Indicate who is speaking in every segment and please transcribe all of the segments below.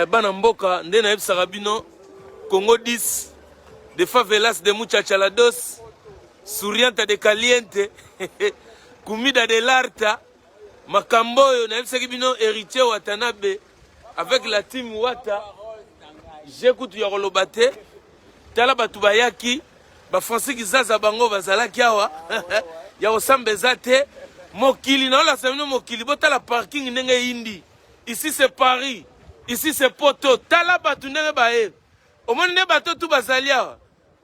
Speaker 1: bana mboka nde na yebisaka bino Congo 10 de favelas de muchachalados Sourianta de Caliente Kumida de Larta Makamboyo na yebisaki bino héritier Watanabe avec la team Wata j'écoute Yoroloba te tala batu bayaki ba Français kizaza bango bazalaki awa ya osambeza te mokili na ola samino mokili botala parking ndenge indi ici c'est Paris ici c'est Poto tala batu ndenge bae omoni nde bato tu bazali awa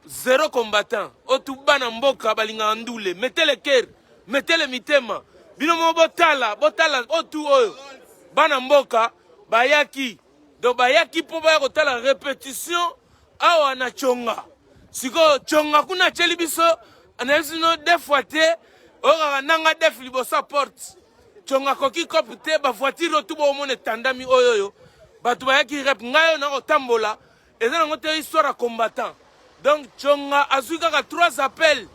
Speaker 1: zéro combattant otu bana mboka balinga ndule mettez le cœur mettez le mitema bino mo botala otu oyo bana mboka bayaki do bayaki po baya kotala répétition awa na chonga siko chonga kuna cheli biso anayesino defwa te ora nanga def libosa porte chonga koki kopu te ba voiture otu bo mone tandami oyoyo batu bayaki rep ngayo na kotambola eza ngo te histoire à combattant donc chonga azuka ka 3 appels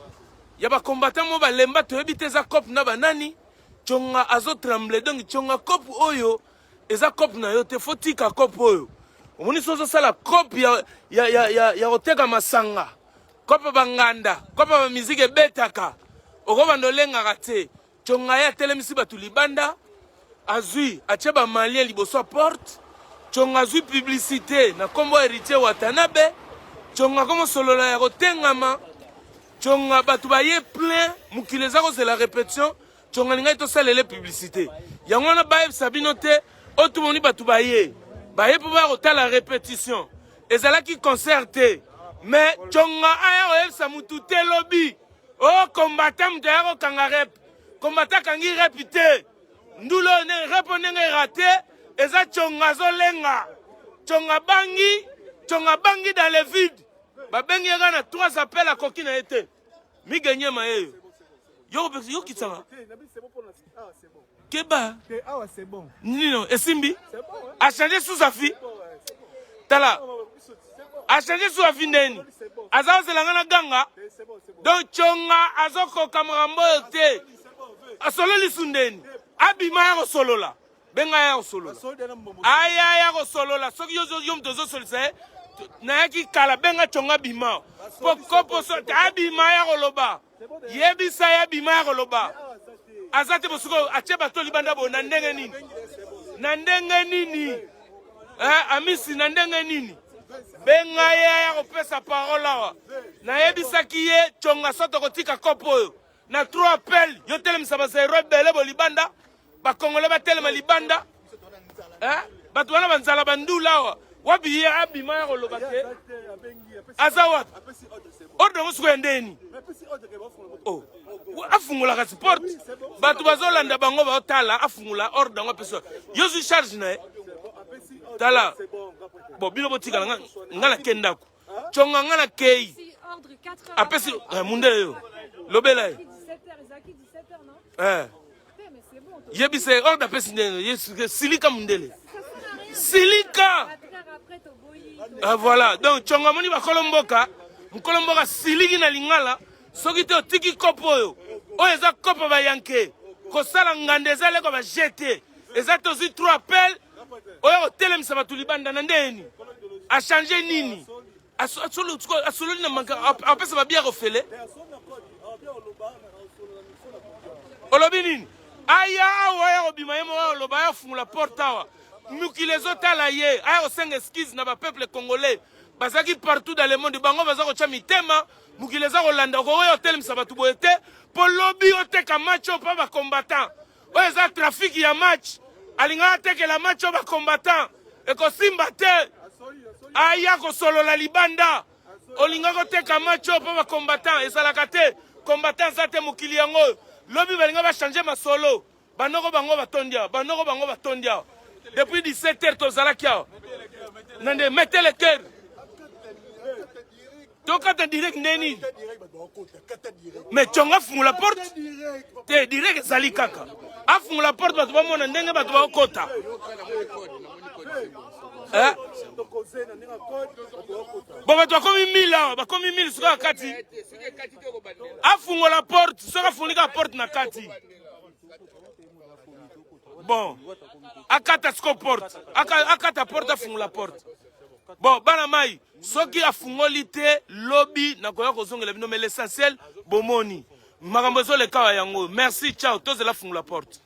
Speaker 1: ya ba combattant mo ba lemba to ebite za cop na banani chonga azo tremble donc chonga cop oyo eza cop na yo te fotika cop oyo omoni sozo sala cop ya oteka masanga cop banganda cop ba musique betaka okobando lenga te chonga ya telemisi batu libanda azui acheba malien liboso porte chonga azui publicité na kombo héritier Watanabe chonga komo solola ya kotengama chonga batu baye plein mukileza ko c'est la répétition chonga linga to salele publicité yango na baye sabino te otu moni batu baye po ba kotala répétition ezalaki concerté mais chonga aya o sa mutu te lobby oh combattant mtayako kanga rep combattant kangi répité ndulo ne répondre raté eza chonga zolenga chonga bangi dans le vide ba bengi yaka na 3 appels à kokina été mi gagner maye yo kitanga keba
Speaker 2: c'est bon
Speaker 1: nino esimbi a changé sous sa fille tala a changé sous la fille ndeni azao selanga na ganga donc chonga azoko kamarambo te asolo lisundeni abima ya solola benga ya solola aya ya solola soki yo mtozo solisa na yaki kala benga chonga bima pokopo so abima ya koloba yebisa ya bima ya koloba azate bosuko acheba to libanda bo na ndenge nini amisi na ndenge nini benga ya kopesa parole awa na yebisa ki ye chonga soto kotika kopo oyo na 3 appels yo telemisa ba zero bele bo libanda ba kongole ba telema libanda batu wana banzala bandula awa wabi ye abima ya koloba te azawat ordre musuko endeni oh afungula ka sport batu bazolanda bango ba otala afungula ordre ngo peso yo su charge na tala bon bino botika ngala kendako chonga ngala kei apesi mundele yo lobela
Speaker 3: 17h Zaki 17h non mais c'est bon
Speaker 1: yebise ordre apesi ndenge silika mundele silika voilà donc chonga moni ba kolomboka mkolomboka siliki na lingala soki te otiki kopo oyo eza kopo ba yanke kosala ngande ezale ko ba jeter eza tozi 3 appels oyo telemisa batu libanda na ndeni a changer nini asolo na manka apesa ba bière ofele olobi nini aya oya obima yemo oloba ya fungula porte awa mukilezo tala ye aya osenga excuse na ba peuple congolais bazaki partout dans le monde bango bazako cha mitema mukileza kolanda ko oyo telemisa batu boete po lobby oteka match pa ba combattant oyo za trafic ya match alinga teke la match ba combattant e ko simba te aya ko solo la libanda olinga ko teka match pa ba combattant e salaka te combattant za te mukili yango lobby balinga ba changer ma solo banoko bango batondia depuis 17h tozala kia nande mettez le cœur donc quand direct neni mais chonga fungula porte te direct zali kaka afungula porte batu bamona ndenge batu bakota bon batu bakomi 1000 awa bakomi 1000 soka kati afungula porte soka funika porte na kati Bon. Akata sko porte. Akata porte afungula porte. Bon, bana mai. Soki afungoli te lobby na koya kozongela bino mais l'essentiel bomoni. Makambo zo le kawa yango. Merci, ciao. Tozela fungula porte.